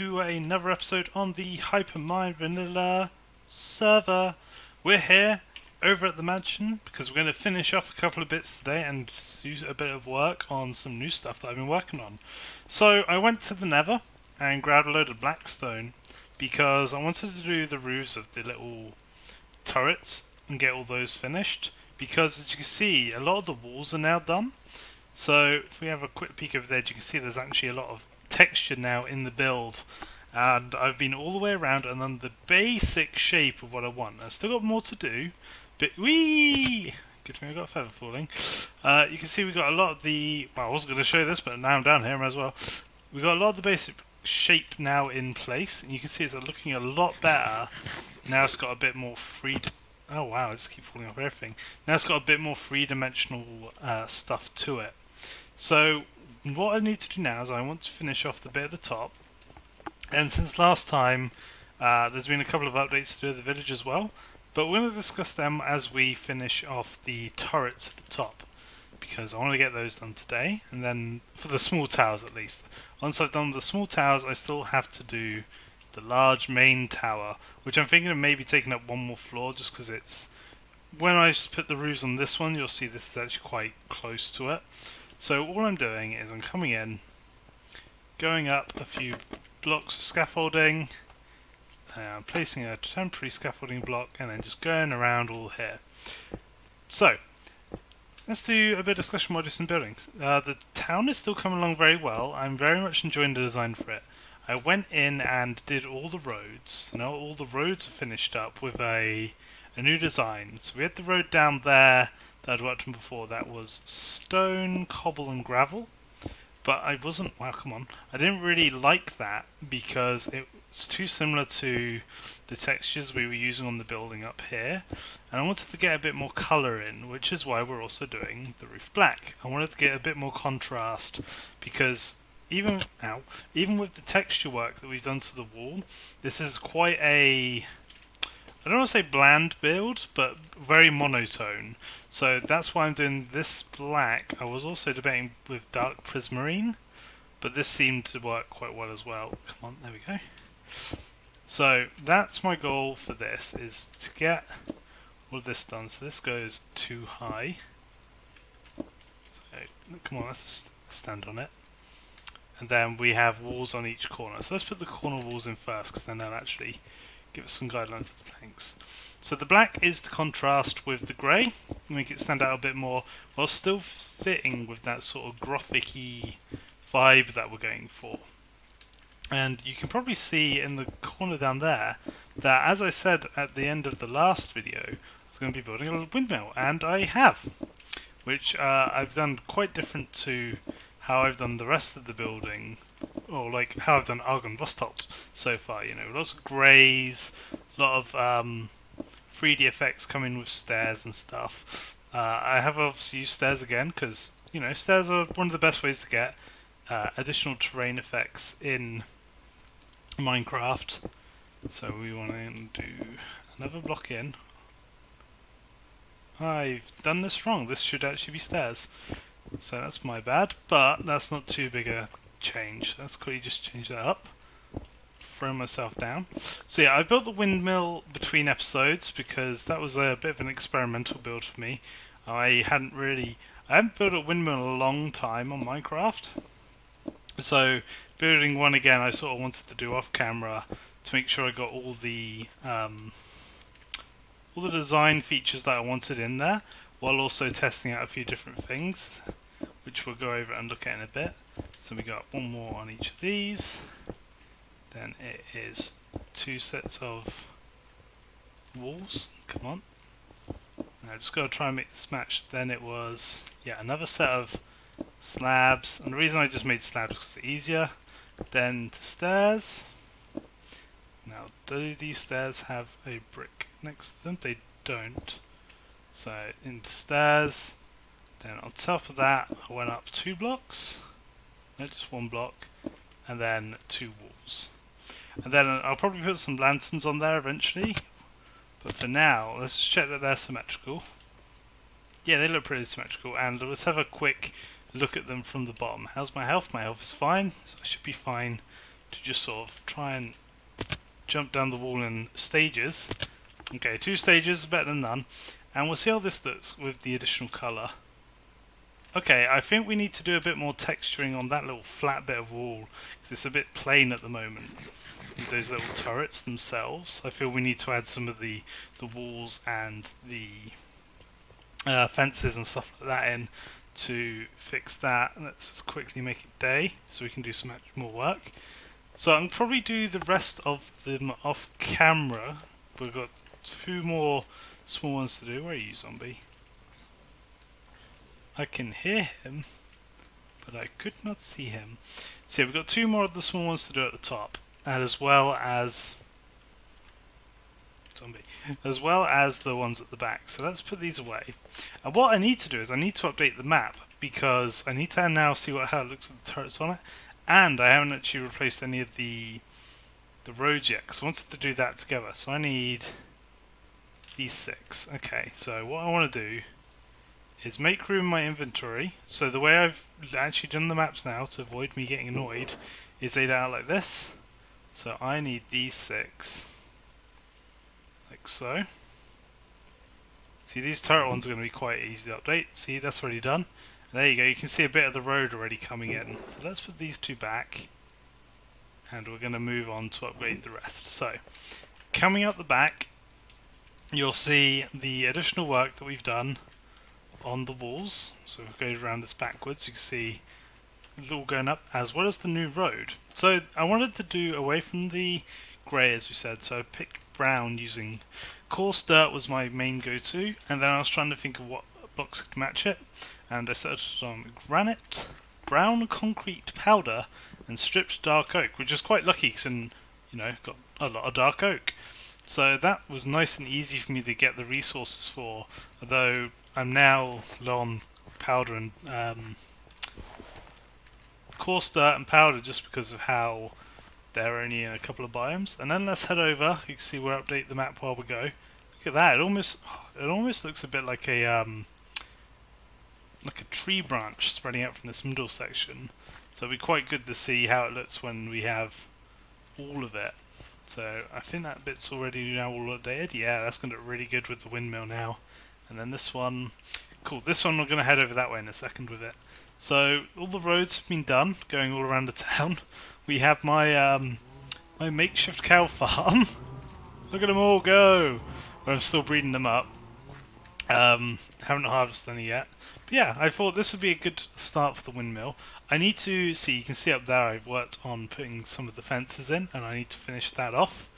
to another episode on the Hypermine vanilla server. We're here over at the mansion because we're going to finish off a couple of bits today and do a bit of work on some new stuff that I've been working on. So I went to the Nether and grabbed a load of blackstone because I wanted to do the roofs of the little turrets and get all those finished, because as you can see a lot of the walls are now done. So if we have a quick peek over there, you can see there's actually a lot of texture now in the build, and I've been all the way around and done the basic shape of what I want. I've still got more to do, but whee! Good thing I got a feather falling. You can see we got a lot of the, well, I wasn't going to show this, but now I'm down here, I might as well. We got a lot of the basic shape now in place, and you can see it's looking a lot better. Now it's got a bit more freedom. Oh wow, I just keep falling off everything. Now it's got a bit more three-dimensional stuff to it. So what I need to do now is I want to finish off the bit at the top. And since last time, there's been a couple of updates to do the village as well. But we're going to discuss them as we finish off the turrets at the top, because I want to get those done today. And then for the small towers at least. Once I've done the small towers, I still have to do the large main tower, which I'm thinking of maybe taking up one more floor, just because it's, when I put the roofs on this one, you'll see this is actually quite close to it. So all I'm doing is I'm coming in, going up a few blocks of scaffolding, placing a temporary scaffolding block, and then just going around all here. So let's do a bit of discussion on modules and buildings. The town is still coming along very well. I'm very much enjoying the design for it. I went in and did all the roads. Now all the roads are finished up with a new design. So we had the road down there that I'd worked on before. That was stone, cobble and gravel. But I wasn't, wow, come on. I didn't really like that because it's too similar to the textures we were using on the building up here. And I wanted to get a bit more colour in, which is why we're also doing the roof black. I wanted to get a bit more contrast because even with the texture work that we've done to the wall, this is quite a, I don't want to say bland build, but very monotone. So that's why I'm doing this black. I was also debating with dark prismarine, but this seemed to work quite well as well. Come on, there we go. So that's my goal for this, is to get all of this done. So this goes too high. So come on, let's stand on it. And then we have walls on each corner. So let's put the corner walls in first, because then they'll actually give us some guidelines for the planks. So the black is to contrast with the grey, make it stand out a bit more, while still fitting with that sort of gothic-y vibe that we're going for. And you can probably see in the corner down there that, as I said at the end of the last video, I was going to be building a little windmill, and I have, which I've done quite different to how I've done the rest of the building, or like how I've done Argon Vostalt so far. You know, lots of greys, a lot of 3D effects coming with stairs and stuff. I have obviously used stairs again because, you know, stairs are one of the best ways to get additional terrain effects in Minecraft. So we want to do another block in. I've done this wrong. This should actually be stairs. So that's my bad, but that's not too big a change. Let's quickly just change that up. Throw myself down. So yeah, I built the windmill between episodes because that was a bit of an experimental build for me. I haven't built a windmill in a long time on Minecraft. So building one again, I sort of wanted to do off camera to make sure I got all the design features that I wanted in there, while also testing out a few different things, which we'll go over and look at in a bit. So we got one more on each of these. Then it is 2 sets of walls. Come on. Now just got to try and make this match. Then it was, yeah, another set of slabs. And the reason I just made slabs is because it's easier. Then the stairs. Now, do these stairs have a brick next to them? They don't. So into stairs, then on top of that I went up 2 blocks, no, just 1 block, and then 2 walls. And then I'll probably put some lanterns on there eventually, but for now let's just check that they're symmetrical. Yeah, they look pretty symmetrical, and let's have a quick look at them from the bottom. How's my health? My health is fine, so I should be fine to just sort of try and jump down the wall in stages. Okay, 2 stages, better than none. And we'll see how this looks with the additional colour. Okay, I think we need to do a bit more texturing on that little flat bit of wall, because it's a bit plain at the moment. Those little turrets themselves, I feel we need to add some of the walls and the fences and stuff like that in to fix that. Let's just quickly make it day so we can do some more work. So I'll probably do the rest of them off camera. We've got 2 more small ones to do. Where are you, zombie? I can hear him, but I could not see him. So yeah, we've got 2 more of the small ones to do at the top, and as well as the ones at the back. So let's put these away. And what I need to do is I need to update the map, because I need to now see how it looks with the turrets on it, and I haven't actually replaced any of the roads yet, because I wanted to do that together. So I need these 6. Okay, so what I want to do is make room in my inventory. So the way I've actually done the maps now, to avoid me getting annoyed, is laid out like this. So I need these 6, like so. See, these turret ones are going to be quite easy to update. See, that's already done. And there you go, you can see a bit of the road already coming in. So let's put these 2 back, and we're going to move on to upgrade the rest. So, coming up the back, you'll see the additional work that we've done on the walls. So if we go around this backwards, you can see it's all going up, as well as the new road. So I wanted to do away from the grey, as we said, so I picked brown using coarse dirt was my main go-to, and then I was trying to think of what blocks could match it, and I settled on granite, brown concrete powder, and stripped dark oak, which is quite lucky because got a lot of dark oak. So that was nice and easy for me to get the resources for, although I'm now low on powder and coarse dirt and powder, just because of how they're only in a couple of biomes. And then let's head over. You can see we'll update the map while we go. Look at that! It almost looks a bit like a tree branch spreading out from this middle section. So it'll be quite good to see how it looks when we have all of it. So I think that bit's already now all updated. Yeah, that's going to look really good with the windmill now. And then this one, cool. This one we're going to head over that way in a second with it. So all the roads have been done, going all around the town. We have my my makeshift cow farm. Look at them all go! But I'm still breeding them up. Haven't harvested any yet. But yeah, I thought this would be a good start for the windmill. I need to see, you can see up there I've worked on putting some of the fences in, and I need to finish that off.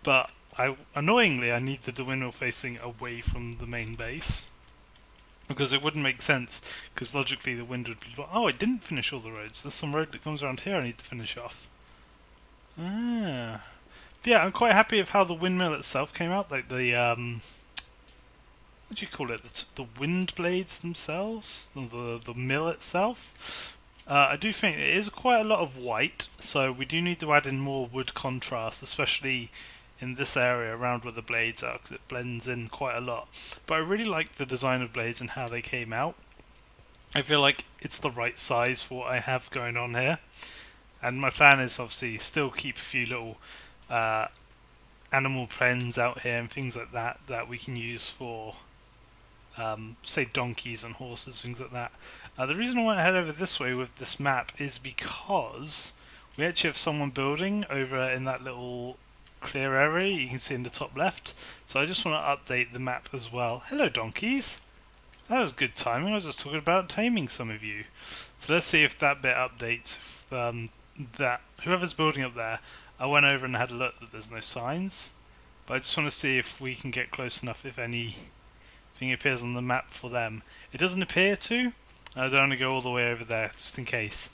But annoyingly, I need the windmill facing away from the main base, because it wouldn't make sense, because logically the wind would be... Oh, I didn't finish all the roads. There's some road that comes around here I need to finish off. Ah. But yeah, I'm quite happy with how the windmill itself came out, like the, what do you call it? The wind blades themselves? The mill itself? I do think it is quite a lot of white, so we do need to add in more wood contrast, especially in this area around where the blades are, because it blends in quite a lot. But I really like the design of blades and how they came out. I feel like it's the right size for what I have going on here. And my plan is obviously still keep a few little animal pens out here and things like that that we can use for say donkeys and horses, things like that. The reason I want to head over this way with this map is because we actually have someone building over in that little clear area you can see in the top left. So I just want to update the map as well. Hello donkeys! That was good timing. I was just talking about taming some of you. So let's see if that bit updates. That whoever's building up there, I went over and had a look, but there's no signs. But I just want to see if we can get close enough if anything appears on the map for them. It doesn't appear to. I don't want to go all the way over there just in case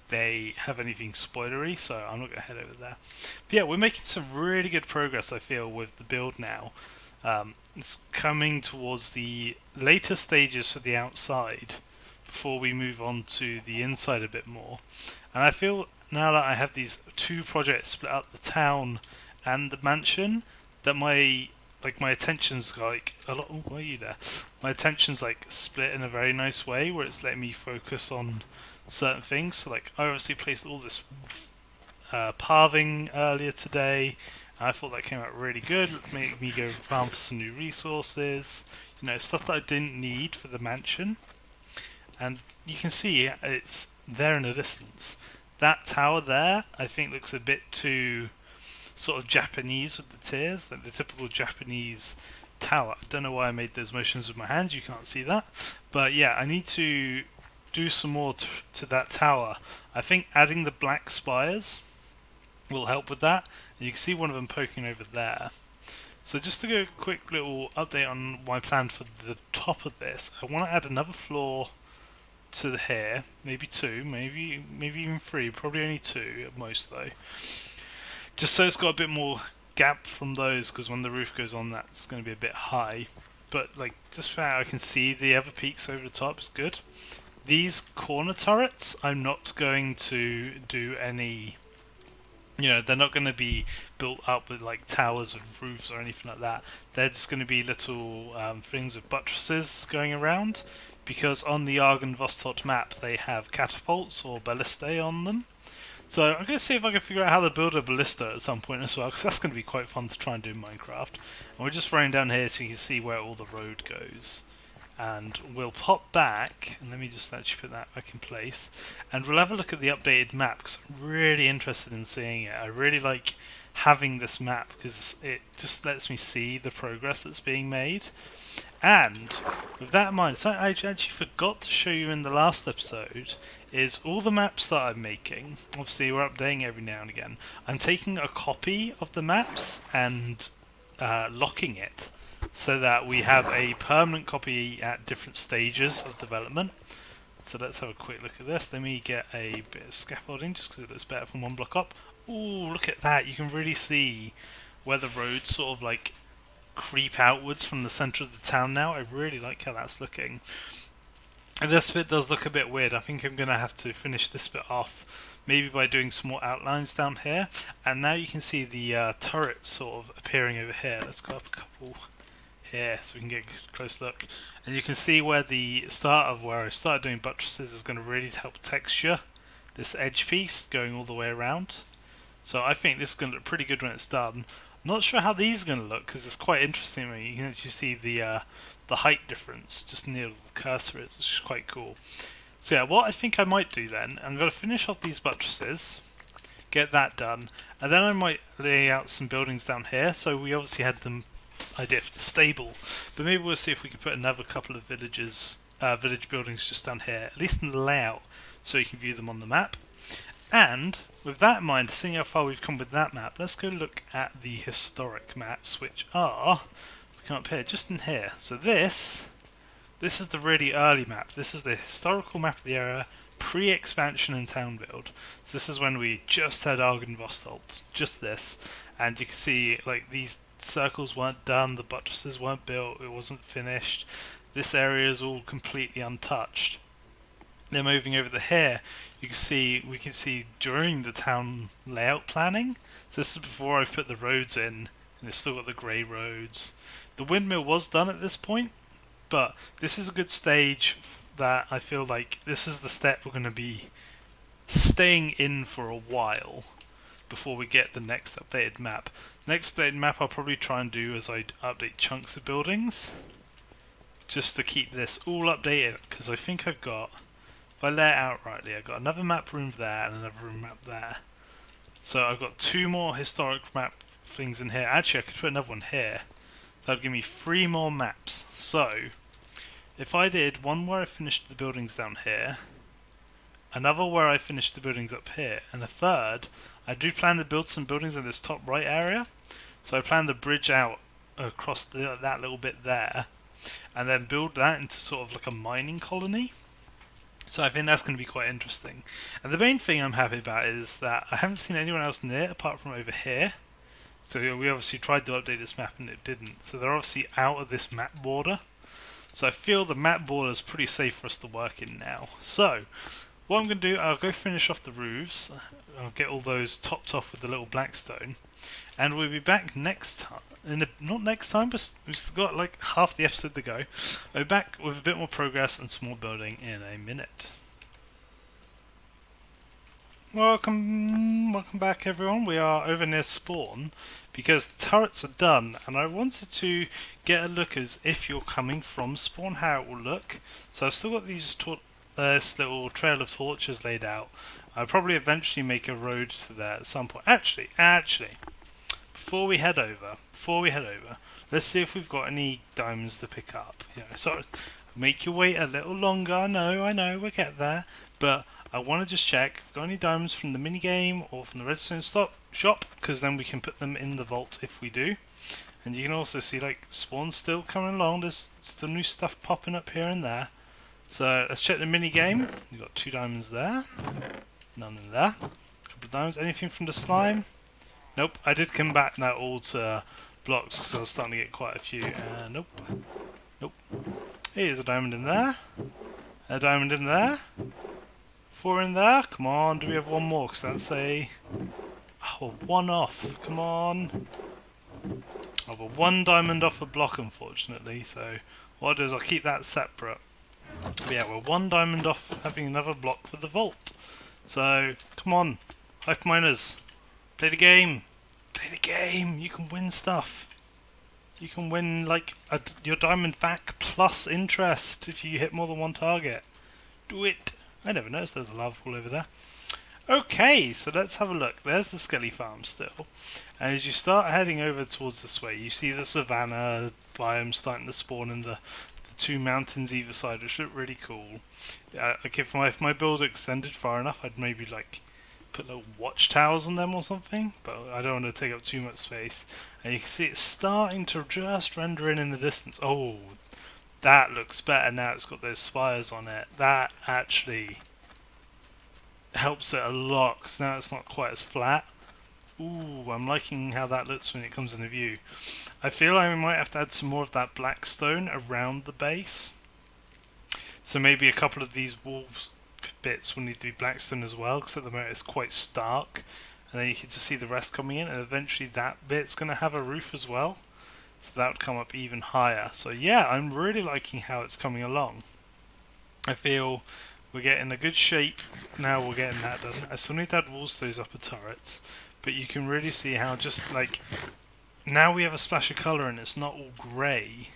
they have anything spoilery, so I'm not going to head over there. But yeah, we're making some really good progress, I feel, with the build now. It's coming towards the later stages for the outside before we move on to the inside a bit more. And I feel now that I have these 2 projects split up, the town and the mansion, that my attention's like a lot. Oh, why are you there? My attention's like split in a very nice way, where it's letting me focus on certain things. So like I obviously placed all this pathing earlier today. I thought that came out really good. It made me go farm for some new resources. You know, stuff that I didn't need for the mansion. And you can see it's there in the distance. That tower there, I think, looks a bit too sort of Japanese with the tiers, like the typical Japanese tower. I don't know why I made those motions with my hands, you can't see that. But yeah, I need to do some more to that tower. I think adding the black spires will help with that. And you can see one of them poking over there. So just to go a quick little update on my plan for the top of this, I want to add another floor to here, maybe two, maybe even three, probably only two at most though. Just so it's got a bit more gap from those, because when the roof goes on that's going to be a bit high. But like, just so I can see the other peaks over the top is good. These corner turrets, I'm not going to do any, you know, they're not going to be built up with like towers and roofs or anything like that. They're just going to be little things with buttresses going around, because on the Argon Vostok map they have catapults or ballistae on them. So I'm going to see if I can figure out how to build a ballista at some point as well, because that's going to be quite fun to try and do in Minecraft. And we're just running down here so you can see where all the road goes. And we'll pop back, and let me just actually put that back in place, and we'll have a look at the updated map, because I'm really interested in seeing it. I really like having this map, because it just lets me see the progress that's being made. And with that in mind, something I actually forgot to show you in the last episode is all the maps that I'm making. Obviously we're updating every now and again. I'm taking a copy of the maps and locking it, so that we have a permanent copy at different stages of development. So let's have a quick look at this. Let me get a bit of scaffolding just because it looks better from one block up. Ooh, look at that. You can really see where the roads sort of like creep outwards from the centre of the town now. I really like how that's looking. And this bit does look a bit weird. I think I'm going to have to finish this bit off, maybe by doing some more outlines down here. And now you can see the turrets sort of appearing over here. Let's go up a couple here so we can get a close look. And you can see where the start of where I started doing buttresses is going to really help texture this edge piece going all the way around. So I think this is going to look pretty good when it's done. I'm not sure how these are going to look, because it's quite interesting to me. You can actually see the height difference just near the cursor is, which is quite cool. So yeah, what I think I might do then, I'm going to finish off these buttresses, get that done, and then I might lay out some buildings down here. So we obviously had the idea for the stable, but maybe we'll see if we can put another couple of village buildings just down here, at least in the layout, so you can view them on the map. And with that in mind, seeing how far we've come with that map, let's go look at the historic maps, which are, if we come up here, just in here. So this is the really early map. This is the historical map of the area, pre-expansion and town build. So this is when we just had Argon Vostok, just this, and you can see like these circles weren't done, the buttresses weren't built, it wasn't finished. This area is all completely untouched. Then moving over to here, we can see during the town layout planning. So this is before I've put the roads in, and it's still got the grey roads. The windmill was done at this point, but this is a good stage that I feel like this is the step we're going to be staying in for a while before we get the next updated map. Next updated map I'll probably try and do is I update chunks of buildings, just to keep this all updated, because I think I've got, if I lay it out rightly, I've got another map room there and another room map there. So I've got two more historic map things in here. Actually I could put another one here. That would give me 3 more maps. So if I did one where I finished the buildings down here, another where I finished the buildings up here, and a third, I do plan to build some buildings in this top right area. So I plan to bridge out across that little bit there, and then build that into sort of like a mining colony. So I think that's going to be quite interesting. And the main thing I'm happy about is that I haven't seen anyone else near apart from over here. So we obviously tried to update this map and it didn't. So they're obviously out of this map border. So I feel the map border is pretty safe for us to work in now. So what I'm going to do, I'll go finish off the roofs. I'll get all those topped off with the little blackstone. And we'll be back next time. Not next time, but we've still got like half the episode to go. I'll be back with a bit more progress and some more building in a minute. Welcome back everyone. We are over near spawn because the turrets are done and I wanted to get a look as if you're coming from spawn, how it will look. So I've still got this little trail of torches laid out. I'll probably eventually make a road to there at some point. Actually, before we head over, let's see if we've got any diamonds to pick up. So make you wait a little longer. I know, we'll get there, but I want to just check if we've got any diamonds from the minigame or from the redstone shop, because then we can put them in the vault if we do. And you can also see like spawn still coming along. There's still new stuff popping up here and there. So let's check the minigame. We've got 2 diamonds there, none in there. A couple of diamonds. Anything from the slime? Nope. I did come back now all to blocks because I was starting to get quite a few. Nope. Here's a diamond in there. A diamond in there. 4 in there. Come on, do we have one more? Because that's a 1 off. Come on. Oh, but 1 diamond off a block, unfortunately. So what I'll do is I'll keep that separate. But yeah, we're 1 diamond off having another block for the vault. So come on, Hyperminers, play the game. Play the game. You can win stuff. You can win like your diamond back plus interest if you hit more than 1 target. Do it. I never noticed there's a lava pool over there. Okay, so let's have a look. There's the Skelly Farm still. And as you start heading over towards this way, you see the savannah biome starting to spawn in the 2 mountains either side, which look really cool. Like if my build extended far enough, I'd maybe like put little watchtowers on them or something, but I don't want to take up too much space. And you can see it's starting to just render in the distance. Oh, that looks better now. It's got those spires on it. That actually helps it a lot because now it's not quite as flat. Ooh, I'm liking how that looks when it comes into view. I feel like we might have to add some more of that black stone around the base. So maybe a couple of these walls bits will need to be blackstone as well, because at the moment it's quite stark. And then you can just see the rest coming in, and eventually that bit's going to have a roof as well. So that would come up even higher. So yeah, I'm really liking how it's coming along. I feel we're getting a good shape now. We're getting that done. I still need to add walls to those upper turrets, but you can really see how just like now we have a splash of colour and it's not all grey.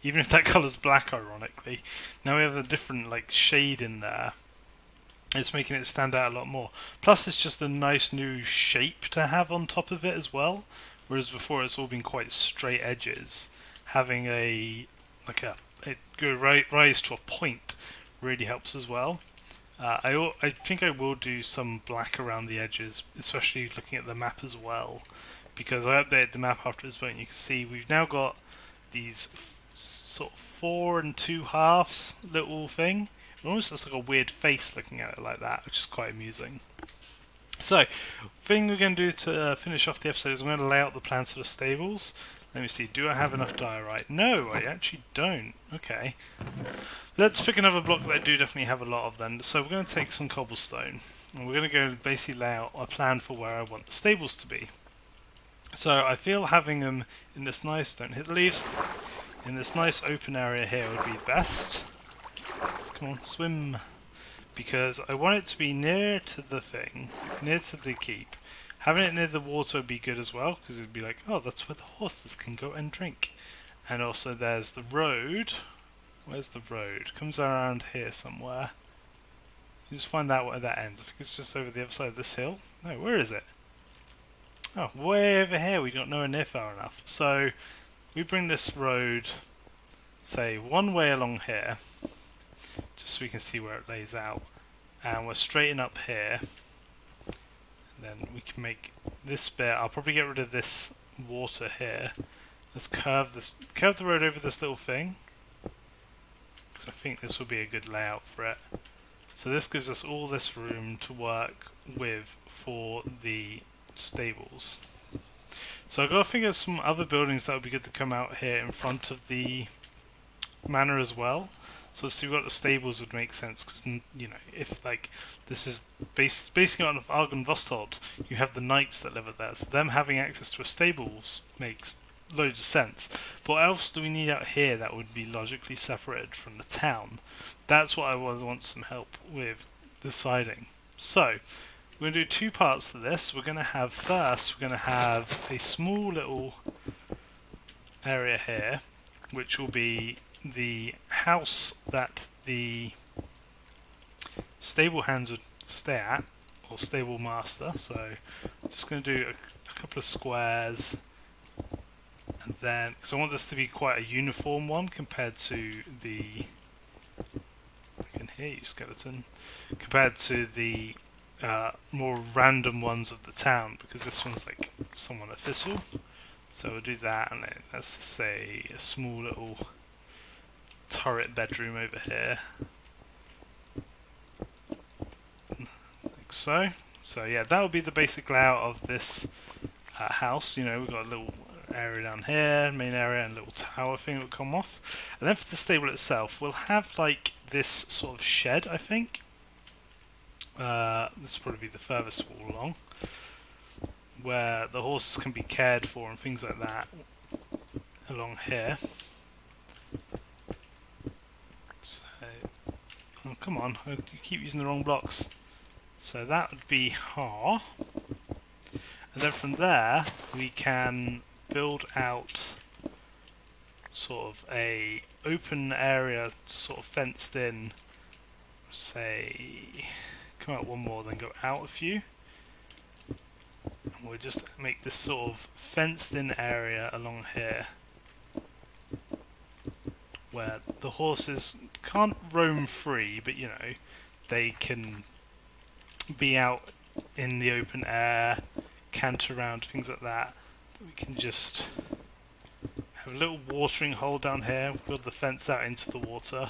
Even if that colour's black, ironically. Now we have a different like shade in there. It's making it stand out a lot more. Plus it's just a nice new shape to have on top of it as well. Whereas before it's all been quite straight edges. Having a good rise to a point really helps as well. I think I will do some black around the edges, especially looking at the map as well, because I updated the map after this point. You can see we've now got these sort of 4 2/2 little thing. It almost looks like a weird face looking at it like that, which is quite amusing. So, thing we're going to do to finish off the episode is I'm going to lay out the plans for the stables. Let me see, do I have enough diorite? No, I actually don't. Okay. Let's pick another block that I do definitely have a lot of then. So we're going to take some cobblestone, and we're going to go basically lay out a plan for where I want the stables to be. So I feel having them in this nice, don't hit the leaves, in this nice open area here would be best. Come on, swim. Because I want it to be near to the thing, near to the keep. Having it near the water would be good as well, because it would be like, oh, that's where the horses can go and drink. And also there's the road. Where's the road? Comes around here somewhere. You just find out where that ends. I think it's just over the other side of this hill. No, where is it? Oh, way over here. We don't know near far enough. So we bring this road, say, one way along here, just so we can see where it lays out, and we're straighten up here, and then we can make this bit. I'll probably get rid of this water here. Let's curve the road over this little thing, because I think this will be a good layout for it. So this gives us all this room to work with for the stables. So I've got to figure out some other buildings that would be good to come out here in front of the manor as well. So we've got the stables would make sense, because, you know, if like this is basically on Argon Vostod, you have the knights that live there, so them having access to a stables makes loads of sense. But what else do we need out here that would be logically separated from the town? That's what I want some help with deciding. So we're going to do two parts to this. We're going to have first, we're going to have a small little area here, which will be the house that the stable hands would stay at, or stable master. So I'm just going to do a couple of squares, and then, because I want this to be quite a uniform one compared to the, I can hear you, skeleton, compared to the more random ones of the town, because this one's like somewhat official. So we'll do that, and then let's say a small little turret bedroom over here, like so. So yeah, that will be the basic layout of this house. You know, we've got a little area down here, main area, and a little tower thing that will come off. And then for the stable itself, we'll have like this sort of shed, I think. This will probably be the furthest wall along, where the horses can be cared for and things like that along here. So, oh come on, you keep using the wrong blocks. So that would be ha. And then from there we can build out sort of a open area, sort of fenced in, say, come out one more, then go out a few. And we'll just make this sort of fenced in area along here, where the horses can't roam free, but you know, they can be out in the open air, canter around, things like that. We can just have a little watering hole down here, build the fence out into the water.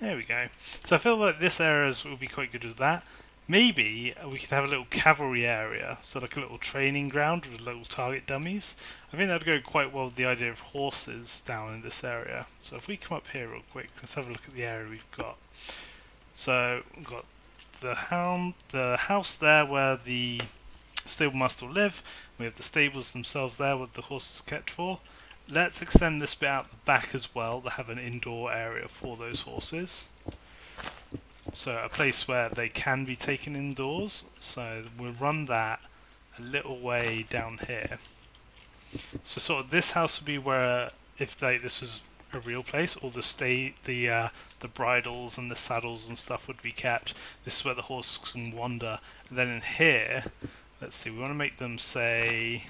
There we go. So I feel like this area will be quite good with that. Maybe we could have a little cavalry area, so like a little training ground with little target dummies. I think that'd go quite well with the idea of horses down in this area. So if we come up here real quick, let's have a look at the area we've got. So we've got the house there where the stable master will live. We have the stables themselves there where the horses are kept for. Let's extend this bit out the back as well to have an indoor area for those horses. So a place where they can be taken indoors. So we'll run that a little way down here. So sort of this house would be where, if this was a real place, all the bridles and the saddles and stuff would be kept. This is where the horses can wander. And then in here, let's see, we want to make them say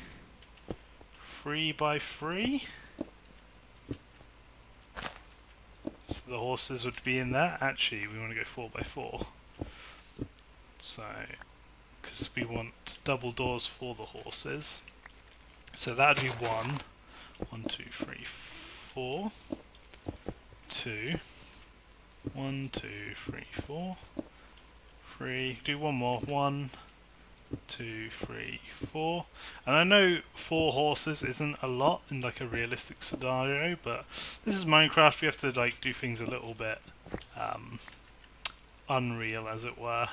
3 by 3. So the horses would be in there. Actually, we want to go 4 by 4. So, because we want double doors for the horses. So that would be 1, 1, 2, 3, 4, 2, 1, 2, 3, 4, 3. Do one more. 1, 2, 3, 4. And I know 4 horses isn't a lot in like a realistic scenario, but this is Minecraft. We have to like do things a little bit unreal, as it were.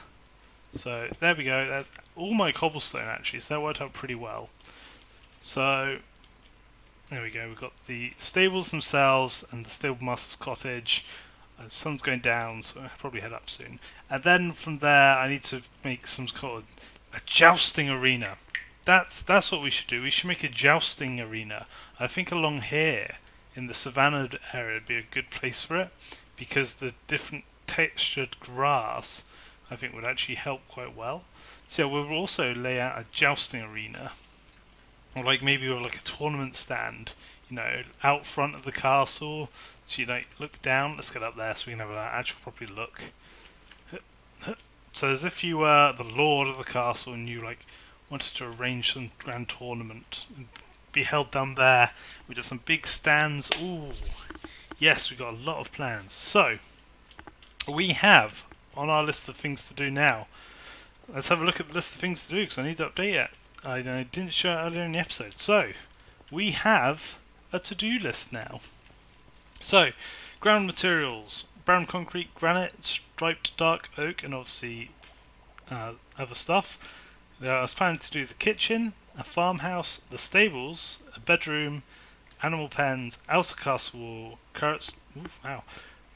So there we go. That's all my cobblestone actually, so that worked out pretty well. So there we go. We've got the stables themselves and the stable master's cottage. The sun's going down, so I'll probably head up soon. And then from there, I need to make some sort of a jousting arena. That's what we should do. We should make a jousting arena. I think along here in the savannah area would be a good place for it, because the different textured grass I think would actually help quite well. So yeah, we'll also lay out a jousting arena, or like maybe with like a tournament stand, you know, out front of the castle. So you like look down. Let's get up there so we can have an actual proper look. So as if you were the lord of the castle and you like wanted to arrange some grand tournament and be held down there. We did some big stands. Ooh, yes, we got a lot of plans. So we have on our list of things to do now. Let's have a look at the list of things to do, because I need to update it. I didn't show it earlier in the episode. So we have a to-do list now. So ground materials: brown concrete, granite, striped dark oak, and obviously other stuff. I was planning to do the kitchen, a farmhouse, the stables, a bedroom, animal pens, outer castle wall, carrots,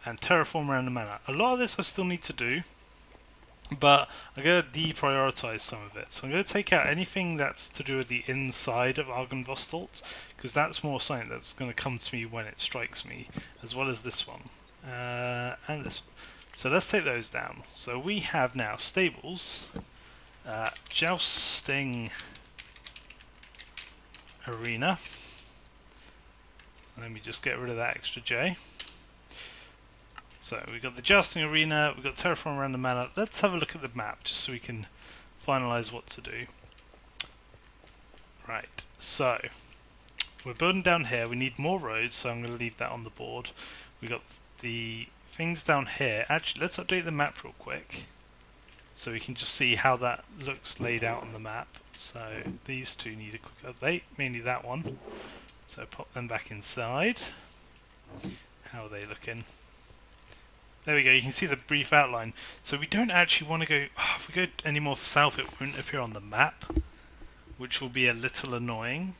and terraform around the manor. A lot of this I still need to do, But I'm going to deprioritize some of it. So I'm going to take out anything that's to do with the inside of Argynvostolt, because that's more something that's going to come to me when it strikes me, as well as this one. And this one. So let's take those down. So we have now stables, jousting arena. Let me just get rid of that extra J. So we've got the jousting arena, we've got terraform around the manor. Let's have a look at the map just so we can finalise what to do. Right, so we're building down here. We need more roads, so I'm going to leave that on the board. We've got the things down here. Actually, let's update the map real quick so we can just see how that looks laid out on the map. So these two need a quick update, mainly that one. So pop them back inside. How are they looking? There we go, you can see the brief outline. So we don't actually want to go... if we go any more south it won't appear on the map, which will be a little annoying,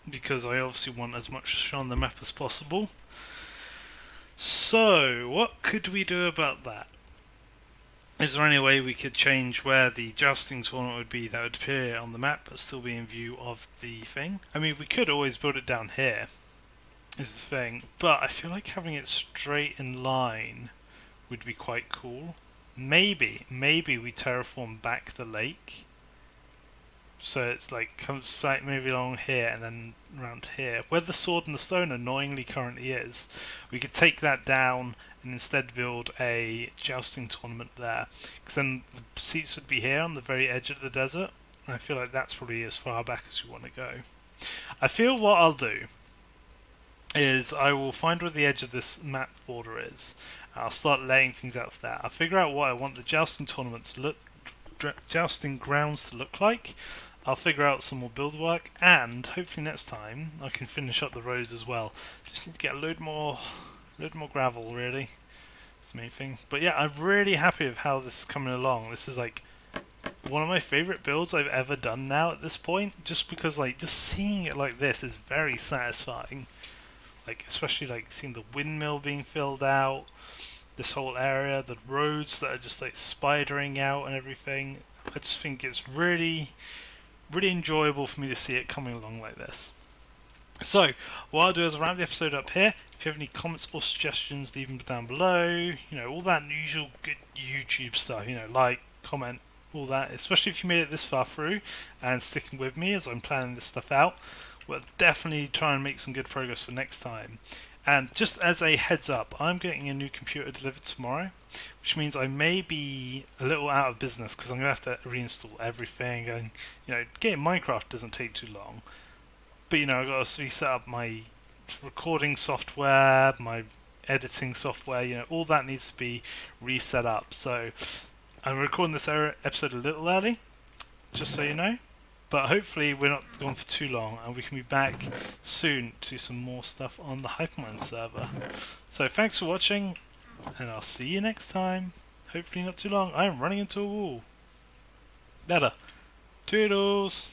because I obviously want as much shown on the map as possible. So, what could we do about that? Is there any way we could change where the jousting tournament would be that would appear on the map but still be in view of the thing? I mean, we could always build it down here, is the thing, but I feel like having it straight in line would be quite cool. Maybe we terraform back the lake, so it's like comes like maybe along here and then around here, where the sword and the stone annoyingly currently is. We could take that down and instead build a jousting tournament there, because then the seats would be here on the very edge of the desert. And I feel like that's probably as far back as we want to go. I feel what I'll do is I will find where the edge of this map border is. I'll start laying things out for that. I'll figure out what I want the jousting tournament to look, jousting grounds to look like. I'll figure out some more build work, and hopefully next time I can finish up the roads as well. Just need to get a load more gravel, really. That's the main thing. But yeah, I'm really happy with how this is coming along. This is like one of my favourite builds I've ever done now at this point, just because like just seeing it like this is very satisfying. Like especially like seeing the windmill being filled out, this whole area, the roads that are just like spidering out and everything. I just think it's really enjoyable for me to see it coming along like this. So, what I'll do is I'll wrap the episode up here. If you have any comments or suggestions, leave them down below. You know, all that usual good YouTube stuff, you know, like, comment, all that. Especially if you made it this far through and sticking with me as I'm planning this stuff out. We'll definitely try and make some good progress for next time. And just as a heads up, I'm getting a new computer delivered tomorrow, which means I may be a little out of business because I'm going to have to reinstall everything. And you know, getting Minecraft doesn't take too long, but you know, I've got to reset up my recording software, my editing software. You know, all that needs to be reset up. So I'm recording this episode a little early, just so you know. But hopefully we're not gone for too long and we can be back soon to some more stuff on the Hypermine server. So thanks for watching and I'll see you next time. Hopefully not too long. I'm running into a wall. Better. Toodles!